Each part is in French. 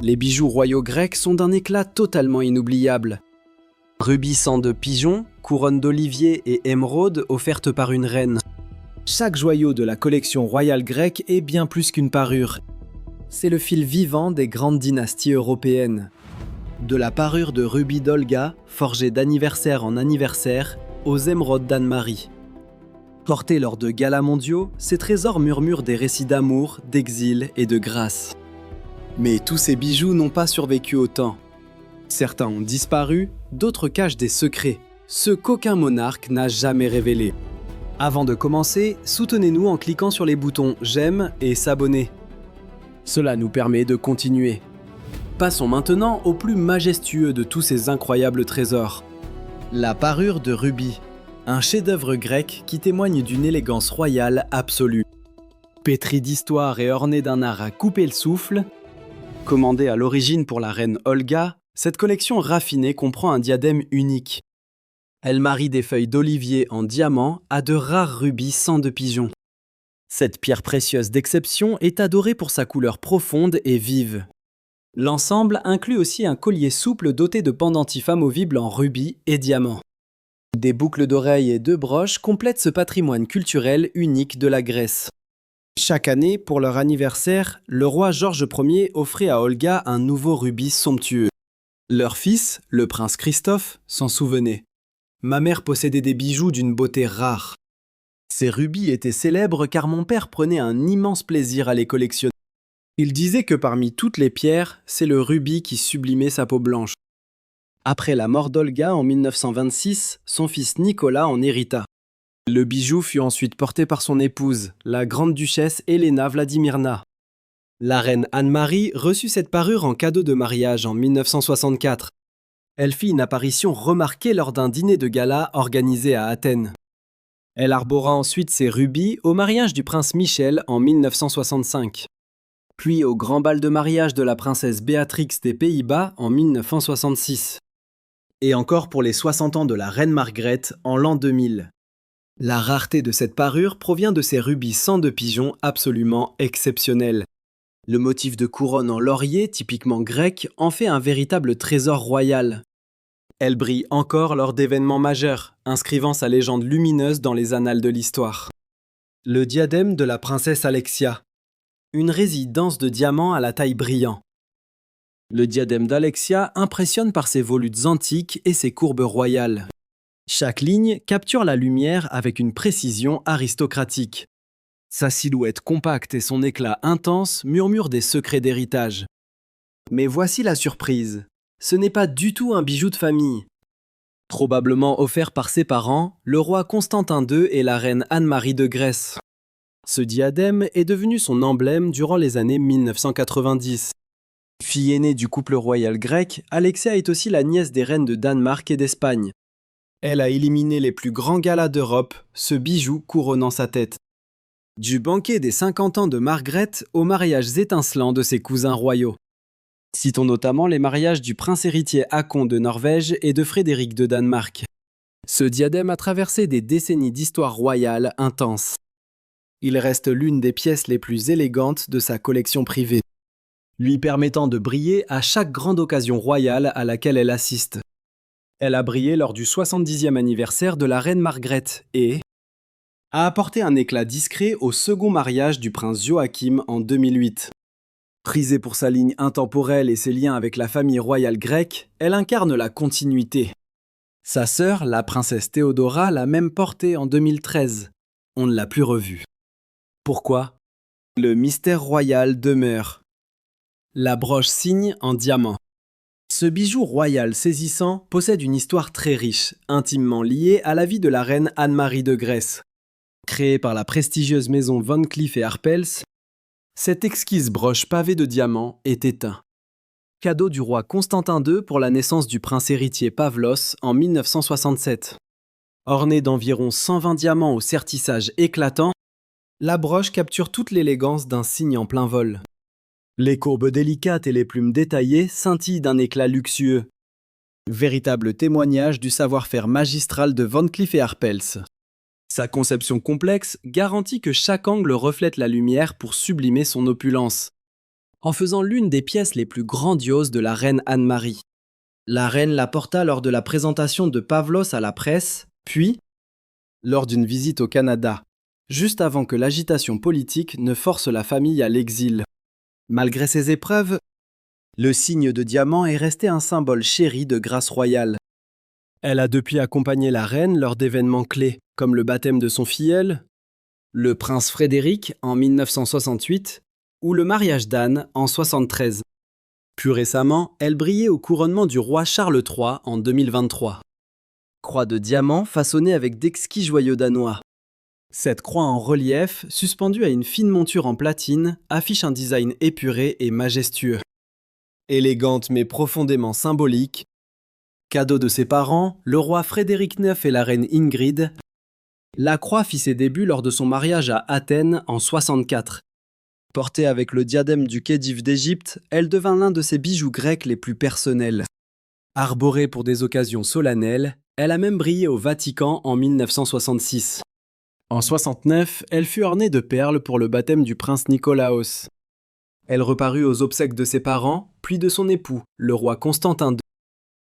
Les bijoux royaux grecs sont d'un éclat totalement inoubliable. Rubis sang de pigeon, couronne d'olivier et émeraude offertes par une reine. Chaque joyau de la collection royale grecque est bien plus qu'une parure. C'est le fil vivant des grandes dynasties européennes. De la parure de rubis d'Olga, forgée d'anniversaire en anniversaire, aux émeraudes d'Anne-Marie. Portés lors de galas mondiaux, ces trésors murmurent des récits d'amour, d'exil et de grâce. Mais tous ces bijoux n'ont pas survécu au temps. Certains ont disparu, d'autres cachent des secrets, ceux qu'aucun monarque n'a jamais révélés. Avant de commencer, soutenez-nous en cliquant sur les boutons « J'aime » et « S'abonner ». Cela nous permet de continuer. Passons maintenant au plus majestueux de tous ces incroyables trésors. La parure de rubis, un chef-d'œuvre grec qui témoigne d'une élégance royale absolue. Pétri d'histoire et orné d'un art à couper le souffle, commandée à l'origine pour la reine Olga, cette collection raffinée comprend un diadème unique. Elle marie des feuilles d'olivier en diamant à de rares rubis sang de pigeon. Cette pierre précieuse d'exception est adorée pour sa couleur profonde et vive. L'ensemble inclut aussi un collier souple doté de pendentifs amovibles en rubis et diamants. Des boucles d'oreilles et 2 broches complètent ce patrimoine culturel unique de la Grèce. Chaque année, pour leur anniversaire, le roi Georges Ier offrait à Olga un nouveau rubis somptueux. Leur fils, le prince Christophe, s'en souvenait. Ma mère possédait des bijoux d'une beauté rare. Ces rubis étaient célèbres car mon père prenait un immense plaisir à les collectionner. Il disait que parmi toutes les pierres, c'est le rubis qui sublimait sa peau blanche. Après la mort d'Olga en 1926, son fils Nicolas en hérita. Le bijou fut ensuite porté par son épouse, la grande duchesse Elena Vladimirna. La reine Anne-Marie reçut cette parure en cadeau de mariage en 1964. Elle fit une apparition remarquée lors d'un dîner de gala organisé à Athènes. Elle arbora ensuite ses rubis au mariage du prince Michel en 1965. Puis au grand bal de mariage de la princesse Béatrix des Pays-Bas en 1966. Et encore pour les 60 ans de la reine Margrethe en l'an 2000. La rareté de cette parure provient de ces rubis sang de pigeon absolument exceptionnels. Le motif de couronne en laurier, typiquement grec, en fait un véritable trésor royal. Elle brille encore lors d'événements majeurs, inscrivant sa légende lumineuse dans les annales de l'histoire. Le diadème de la princesse Alexia. Une résidence de diamants à la taille brillant. Le diadème d'Alexia impressionne par ses volutes antiques et ses courbes royales. Chaque ligne capture la lumière avec une précision aristocratique. Sa silhouette compacte et son éclat intense murmurent des secrets d'héritage. Mais voici la surprise. Ce n'est pas du tout un bijou de famille. Probablement offert par ses parents, le roi Constantin II et la reine Anne-Marie de Grèce. Ce diadème est devenu son emblème durant les années 1990. Fille aînée du couple royal grec, Alexia est aussi la nièce des reines de Danemark et d'Espagne. Elle a éliminé les plus grands galas d'Europe, ce bijou couronnant sa tête. Du banquet des 50 ans de Margrethe aux mariages étincelants de ses cousins royaux. Citons notamment les mariages du prince héritier Håkon de Norvège et de Frédéric de Danemark. Ce diadème a traversé des décennies d'histoire royale intense. Il reste l'une des pièces les plus élégantes de sa collection privée, lui permettant de briller à chaque grande occasion royale à laquelle elle assiste. Elle a brillé lors du 70e anniversaire de la reine Margrethe et a apporté un éclat discret au second mariage du prince Joachim en 2008. Prisée pour sa ligne intemporelle et ses liens avec la famille royale grecque, elle incarne la continuité. Sa sœur, la princesse Théodora, l'a même portée en 2013. On ne l'a plus revue. Pourquoi ? Le mystère royal demeure. La broche cygne en diamant. Ce bijou royal saisissant possède une histoire très riche, intimement liée à la vie de la reine Anne-Marie de Grèce. Créée par la prestigieuse maison Van Cleef & Arpels, cette exquise broche pavée de diamants est éteinte. Cadeau du roi Constantin II pour la naissance du prince héritier Pavlos en 1967. Ornée d'environ 120 diamants au sertissage éclatant, la broche capture toute l'élégance d'un cygne en plein vol. Les courbes délicates et les plumes détaillées scintillent d'un éclat luxueux. Véritable témoignage du savoir-faire magistral de Van Cleef & Arpels. Sa conception complexe garantit que chaque angle reflète la lumière pour sublimer son opulence. en faisant l'une des pièces les plus grandioses de la reine Anne-Marie. La reine la porta lors de la présentation de Pavlos à la presse, puis lors d'une visite au Canada, juste avant que l'agitation politique ne force la famille à l'exil. Malgré ces épreuves, le signe de diamant est resté un symbole chéri de grâce royale. Elle a depuis accompagné la reine lors d'événements clés, comme le baptême de son filleul, le prince Frédéric en 1968 ou le mariage d'Anne en 1973. Plus récemment, elle brillait au couronnement du roi Charles III en 2023. Croix de diamant façonnée avec d'exquis joyaux danois. Cette croix en relief, suspendue à une fine monture en platine, affiche un design épuré et majestueux. Élégante mais profondément symbolique, cadeau de ses parents, le roi Frédéric IX et la reine Ingrid, la croix fit ses débuts lors de son mariage à Athènes en 64. Portée avec le diadème du Khedive d'Égypte, elle devint l'un de ses bijoux grecs les plus personnels. Arborée pour des occasions solennelles, elle a même brillé au Vatican en 1966. En 69, elle fut ornée de perles pour le baptême du prince Nicolaos. Elle reparut aux obsèques de ses parents, puis de son époux, le roi Constantin II.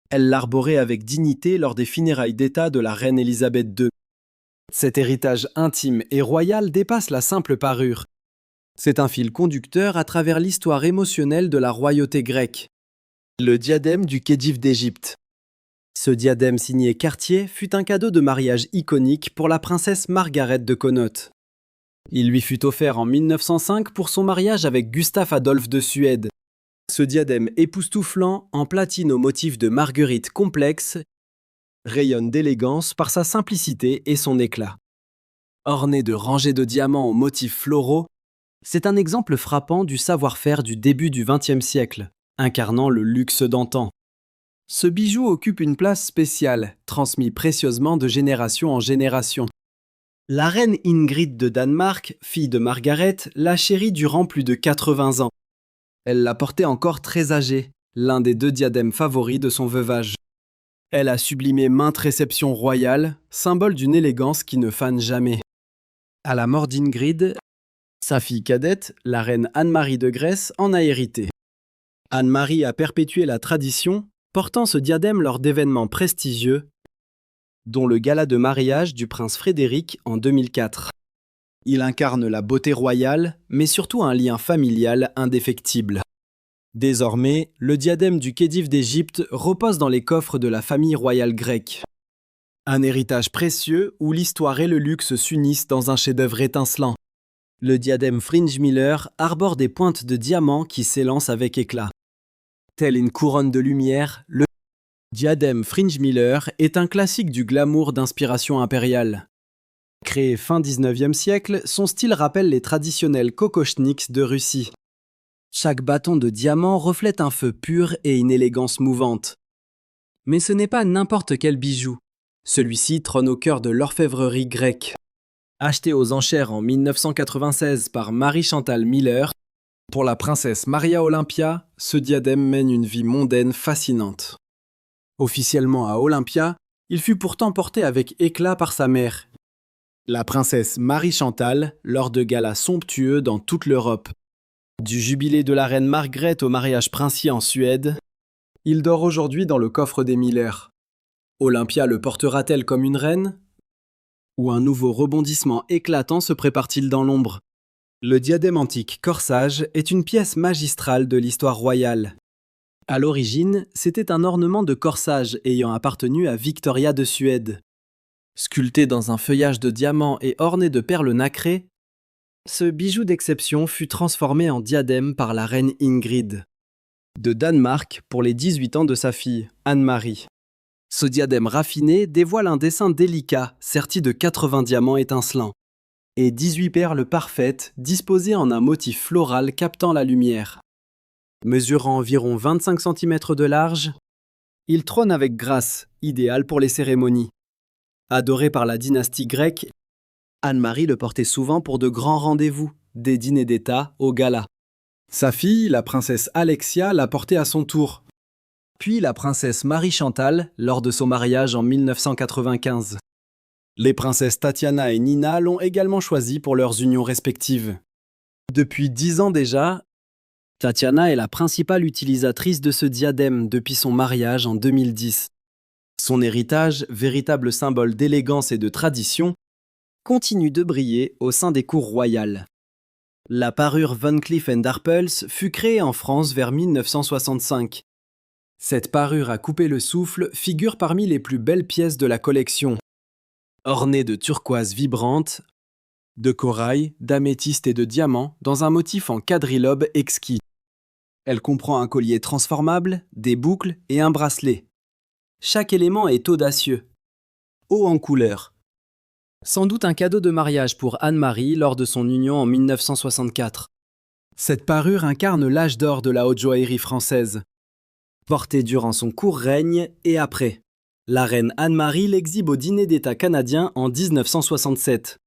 Elle l'arborait avec dignité lors des funérailles d'État de la reine Élisabeth II. Cet héritage intime et royal dépasse la simple parure. C'est un fil conducteur à travers l'histoire émotionnelle de la royauté grecque. Le diadème du Khedive d'Égypte. Ce diadème signé Cartier fut un cadeau de mariage iconique pour la princesse Margaret de Connaught. Il lui fut offert en 1905 pour son mariage avec Gustave Adolphe de Suède. Ce diadème époustouflant, en platine au motif de marguerite complexe, rayonne d'élégance par sa simplicité et son éclat. Orné de rangées de diamants aux motifs floraux, c'est un exemple frappant du savoir-faire du début du XXe siècle, incarnant le luxe d'antan. Ce bijou occupe une place spéciale, transmis précieusement de génération en génération. La reine Ingrid de Danemark, fille de Margaret, l'a chérie durant plus de 80 ans. Elle l'a porté encore très âgée, l'un des 2 diadèmes favoris de son veuvage. Elle a sublimé maintes réceptions royales, symbole d'une élégance qui ne fane jamais. À la mort d'Ingrid, sa fille cadette, la reine Anne-Marie de Grèce, en a hérité. Anne-Marie a perpétué la tradition, portant ce diadème lors d'événements prestigieux, dont le gala de mariage du prince Frédéric en 2004. Il incarne la beauté royale, mais surtout un lien familial indéfectible. Désormais, le diadème du Khedive d'Égypte repose dans les coffres de la famille royale grecque. Un héritage précieux où l'histoire et le luxe s'unissent dans un chef-d'œuvre étincelant. Le diadème Fringe Miller arbore des pointes de diamants qui s'élancent avec éclat. Telle une couronne de lumière, le diadème Fringe Miller est un classique du glamour d'inspiration impériale. Créé fin 19e siècle, son style rappelle les traditionnels kokochniks de Russie. Chaque bâton de diamant reflète un feu pur et une élégance mouvante. Mais ce n'est pas n'importe quel bijou. Celui-ci trône au cœur de l'orfèvrerie grecque. Acheté aux enchères en 1996 par Marie-Chantal Miller, pour la princesse Maria Olympia, ce diadème mène une vie mondaine fascinante. Officiellement à Olympia, il fut pourtant porté avec éclat par sa mère, la princesse Marie-Chantal, lors de galas somptueux dans toute l'Europe. Du jubilé de la reine Margrethe au mariage princier en Suède, il dort aujourd'hui dans le coffre des Miller. Olympia le portera-t-elle comme une reine ? Ou un nouveau rebondissement éclatant se prépare-t-il dans l'ombre ? Le diadème antique corsage est une pièce magistrale de l'histoire royale. À l'origine, c'était un ornement de corsage ayant appartenu à Victoria de Suède. Sculpté dans un feuillage de diamants et orné de perles nacrées, ce bijou d'exception fut transformé en diadème par la reine Ingrid de Danemark pour les 18 ans de sa fille, Anne-Marie. Ce diadème raffiné dévoile un dessin délicat, serti de 80 diamants étincelants, et 18 perles parfaites disposées en un motif floral captant la lumière. Mesurant environ 25 cm de large, il trône avec grâce, idéal pour les cérémonies. Adorée par la dynastie grecque, Anne-Marie le portait souvent pour de grands rendez-vous, des dîners d'État au gala. Sa fille, la princesse Alexia, l'a porté à son tour. Puis la princesse Marie-Chantal, lors de son mariage en 1995. Les princesses Tatiana et Nina l'ont également choisi pour leurs unions respectives. Depuis 10 ans déjà, Tatiana est la principale utilisatrice de ce diadème depuis son mariage en 2010. Son héritage, véritable symbole d'élégance et de tradition, continue de briller au sein des cours royales. La parure Van Cleef & Arpels fut créée en France vers 1965. Cette parure à couper le souffle figure parmi les plus belles pièces de la collection. Ornée de turquoise vibrantes, de corail, d'améthyste et de diamants dans un motif en quadrilobe exquis. Elle comprend un collier transformable, des boucles et un bracelet. Chaque élément est audacieux, haut en couleur. Sans doute un cadeau de mariage pour Anne-Marie lors de son union en 1964. Cette parure incarne l'âge d'or de la haute joaillerie française. Portée durant son court règne et après. La reine Anne-Marie l'exhibe au dîner d'État canadien en 1967.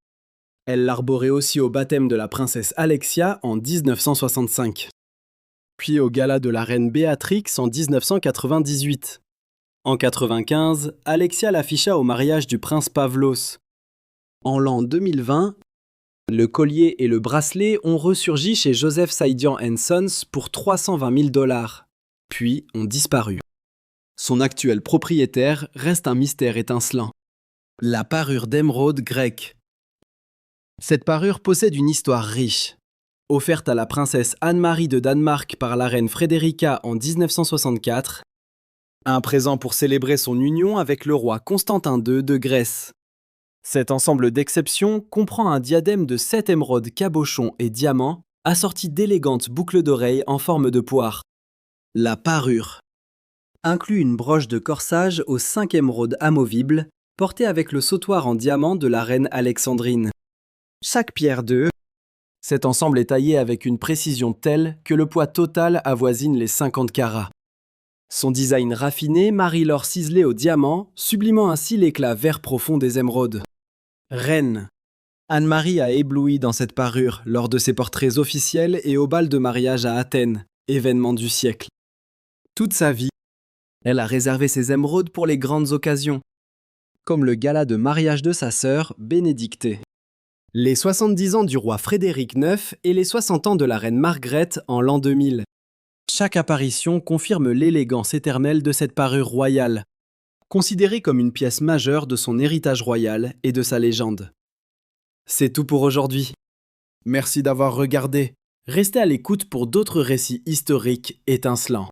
Elle l'arborait aussi au baptême de la princesse Alexia en 1965. Puis au gala de la reine Béatrix en 1998. En 1995, Alexia l'afficha au mariage du prince Pavlos. En l'an 2020, le collier et le bracelet ont ressurgi chez Joseph Saidian & Sons pour 320 000 $, puis ont disparu. Son actuel propriétaire reste un mystère étincelant. La parure d'émeraude grecque. Cette parure possède une histoire riche. Offerte à la princesse Anne-Marie de Danemark par la reine Frédérica en 1964, un présent pour célébrer son union avec le roi Constantin II de Grèce. Cet ensemble d'exceptions comprend un diadème de 7 émeraudes cabochons et diamants, assorti d'élégantes boucles d'oreilles en forme de poire. La parure inclut une broche de corsage aux 5 émeraudes amovibles, portée avec le sautoir en diamant de la reine Alexandrine. Chaque pierre de cet ensemble est taillé avec une précision telle que le poids total avoisine les 50 carats. Son design raffiné marie l'or ciselé au diamant, sublimant ainsi l'éclat vert profond des émeraudes. Reine. Anne-Marie a ébloui dans cette parure lors de ses portraits officiels et au bal de mariage à Athènes, événement du siècle. Toute sa vie, elle a réservé ses émeraudes pour les grandes occasions, comme le gala de mariage de sa sœur, Bénédictée. Les 70 ans du roi Frédéric IX et les 60 ans de la reine Margrethe en l'an 2000. Chaque apparition confirme l'élégance éternelle de cette parure royale, considérée comme une pièce majeure de son héritage royal et de sa légende. C'est tout pour aujourd'hui. Merci d'avoir regardé. Restez à l'écoute pour d'autres récits historiques étincelants.